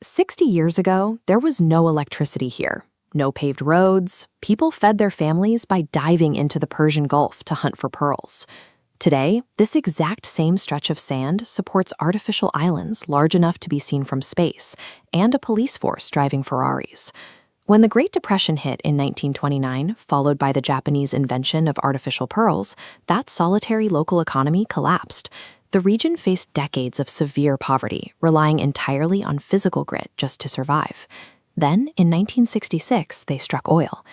60 years ago, there was no electricity here, no paved roads. People fed their families by diving into the Persian Gulf to hunt for pearls. Today, this exact same stretch of sand supports artificial islands large enough to be seen from space, and a police force driving Ferraris. When the Great Depression hit in 1929, followed by the Japanese invention of artificial pearls, that solitary local economy collapsed. The region faced decades of severe poverty, relying entirely on physical grit just to survive. Then, in 1966, they struck oil.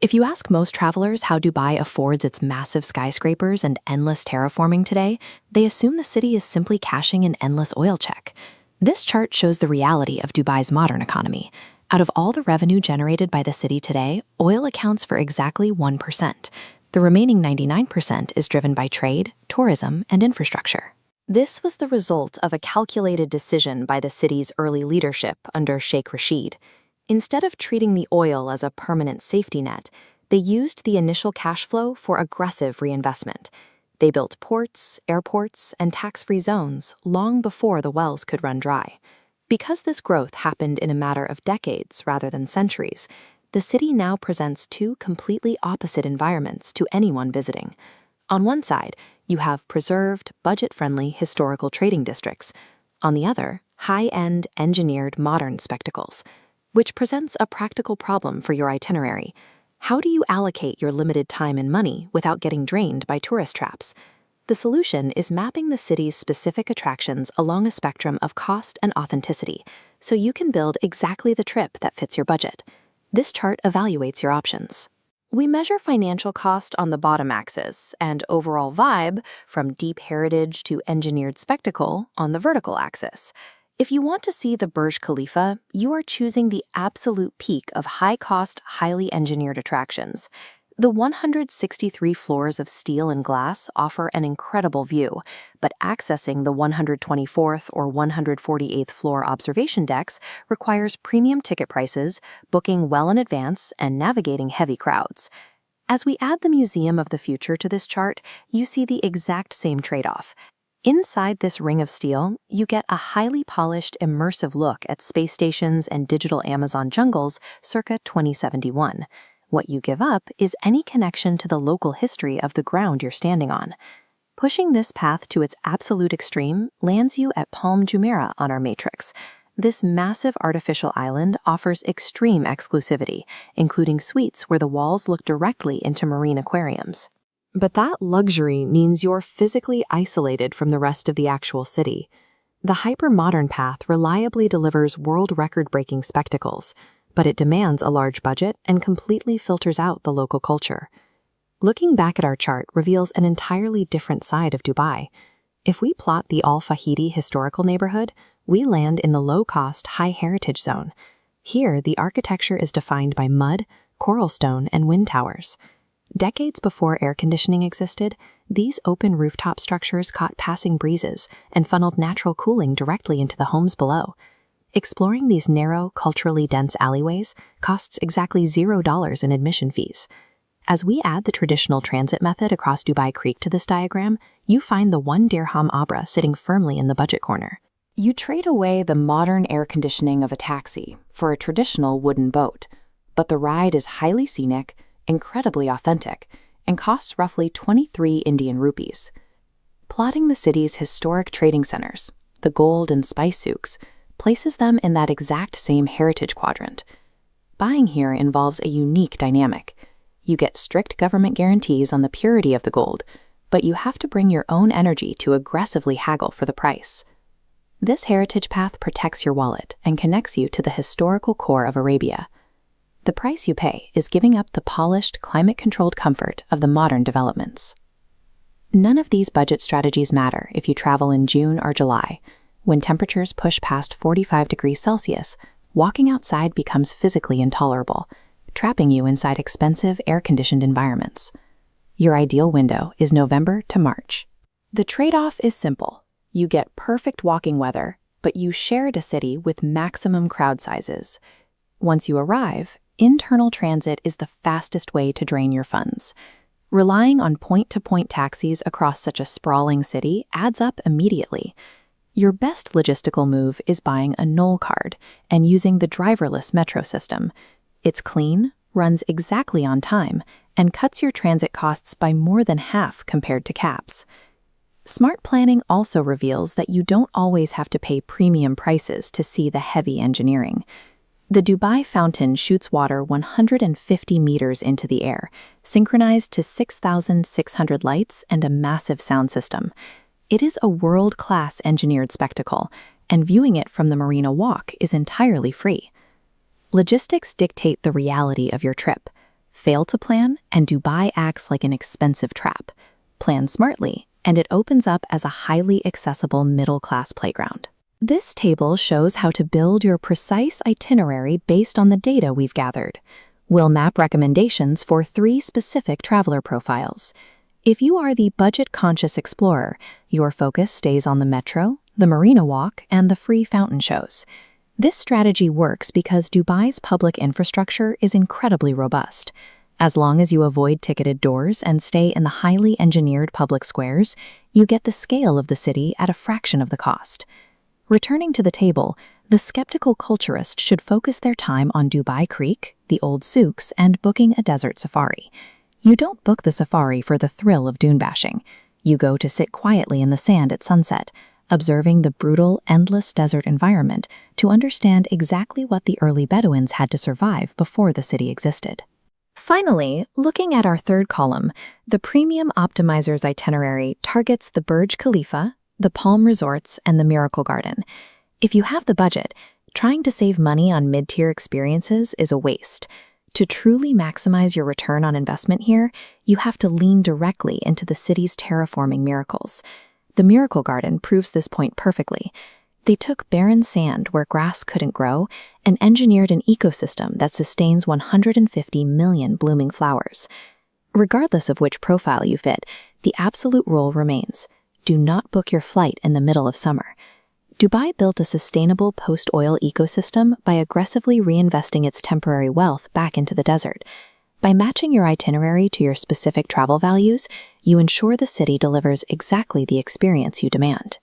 If you ask most travelers how Dubai affords its massive skyscrapers and endless terraforming today, they assume the city is simply cashing an endless oil check. This chart shows the reality of Dubai's modern economy. Out of all the revenue generated by the city today, oil accounts for exactly 1%. The remaining 99% is driven by trade, tourism, and infrastructure. This was the result of a calculated decision by the city's early leadership under Sheikh Rashid. Instead of treating the oil as a permanent safety net, they used the initial cash flow for aggressive reinvestment. They built ports, airports, and tax-free zones long before the wells could run dry. Because this growth happened in a matter of decades rather than centuries, the city now presents two completely opposite environments to anyone visiting. On one side, you have preserved, budget-friendly historical trading districts. On the other, high-end, engineered modern spectacles, which presents a practical problem for your itinerary. How do you allocate your limited time and money without getting drained by tourist traps? The solution is mapping the city's specific attractions along a spectrum of cost and authenticity, so you can build exactly the trip that fits your budget. This chart evaluates your options. We measure financial cost on the bottom axis and overall vibe, from deep heritage to engineered spectacle, on the vertical axis. If you want to see the Burj Khalifa, you are choosing the absolute peak of high-cost, highly engineered attractions. The 163 floors of steel and glass offer an incredible view, but accessing the 124th or 148th floor observation decks requires premium ticket prices, booking well in advance, and navigating heavy crowds. As we add the Museum of the Future to this chart, you see the exact same trade-off. Inside this ring of steel, you get a highly polished, immersive look at space stations and digital Amazon jungles circa 2071. What you give up is any connection to the local history of the ground you're standing on. Pushing this path to its absolute extreme lands you at Palm Jumeirah on our matrix. This massive artificial island offers extreme exclusivity, including suites where the walls look directly into marine aquariums. But that luxury means you're physically isolated from the rest of the actual city. The hyper-modern path reliably delivers world record-breaking spectacles, but it demands a large budget and completely filters out the local culture. Looking back at our chart reveals an entirely different side of Dubai. If we plot the Al Fahidi historical neighborhood, we land in the low-cost, high-heritage zone. Here, the architecture is defined by mud, coral stone, and wind towers. Decades before air conditioning existed, these open rooftop structures caught passing breezes and funneled natural cooling directly into the homes below. Exploring these narrow, culturally dense alleyways costs exactly $0 in admission fees. As we add the traditional transit method across Dubai Creek to this diagram, you find the 1 dirham Abra sitting firmly in the budget corner. You trade away the modern air conditioning of a taxi for a traditional wooden boat, but the ride is highly scenic, incredibly authentic, and costs roughly 23 Indian rupees. Plotting the city's historic trading centers, the gold and spice souks, places them in that exact same heritage quadrant. Buying here involves a unique dynamic. You get strict government guarantees on the purity of the gold, but you have to bring your own energy to aggressively haggle for the price. This heritage path protects your wallet and connects you to the historical core of Arabia. The price you pay is giving up the polished, climate-controlled comfort of the modern developments. None of these budget strategies matter if you travel in June or July. When temperatures push past 45 degrees Celsius, walking outside becomes physically intolerable, trapping you inside expensive, air-conditioned environments. Your ideal window is November to March. The trade-off is simple. You get perfect walking weather, but you share a city with maximum crowd sizes. Once you arrive, internal transit is the fastest way to drain your funds. Relying on point-to-point taxis across such a sprawling city adds up immediately. Your best logistical move is buying a Knoll card and using the driverless metro system. It's clean, runs exactly on time, and cuts your transit costs by more than half compared to cabs. Smart planning also reveals that you don't always have to pay premium prices to see the heavy engineering. The Dubai fountain shoots water 150 meters into the air, synchronized to 6,600 lights and a massive sound system. It is a world-class engineered spectacle, and viewing it from the Marina Walk is entirely free. Logistics dictate the reality of your trip. Fail to plan, and Dubai acts like an expensive trap. Plan smartly, and it opens up as a highly accessible middle-class playground. This table shows how to build your precise itinerary based on the data we've gathered. We'll map recommendations for 3 specific traveler profiles. If you are the budget-conscious explorer, your focus stays on the metro, the Marina Walk, and the free fountain shows. This strategy works because Dubai's public infrastructure is incredibly robust. As long as you avoid ticketed doors and stay in the highly engineered public squares, you get the scale of the city at a fraction of the cost. Returning to the table, the skeptical culturist should focus their time on Dubai Creek, the old Souks, and booking a desert safari. You don't book the safari for the thrill of dune bashing. You go to sit quietly in the sand at sunset, observing the brutal, endless desert environment to understand exactly what the early Bedouins had to survive before the city existed. Finally, looking at our third column, the Premium Optimizer's itinerary targets the Burj Khalifa, the Palm Resorts, and the Miracle Garden. If you have the budget, trying to save money on mid-tier experiences is a waste. To truly maximize your return on investment here, you have to lean directly into the city's terraforming miracles. The Miracle Garden proves this point perfectly. They took barren sand where grass couldn't grow and engineered an ecosystem that sustains 150 million blooming flowers. Regardless of which profile you fit, the absolute rule remains: do not book your flight in the middle of summer. Dubai built a sustainable post-oil ecosystem by aggressively reinvesting its temporary wealth back into the desert. By matching your itinerary to your specific travel values, you ensure the city delivers exactly the experience you demand.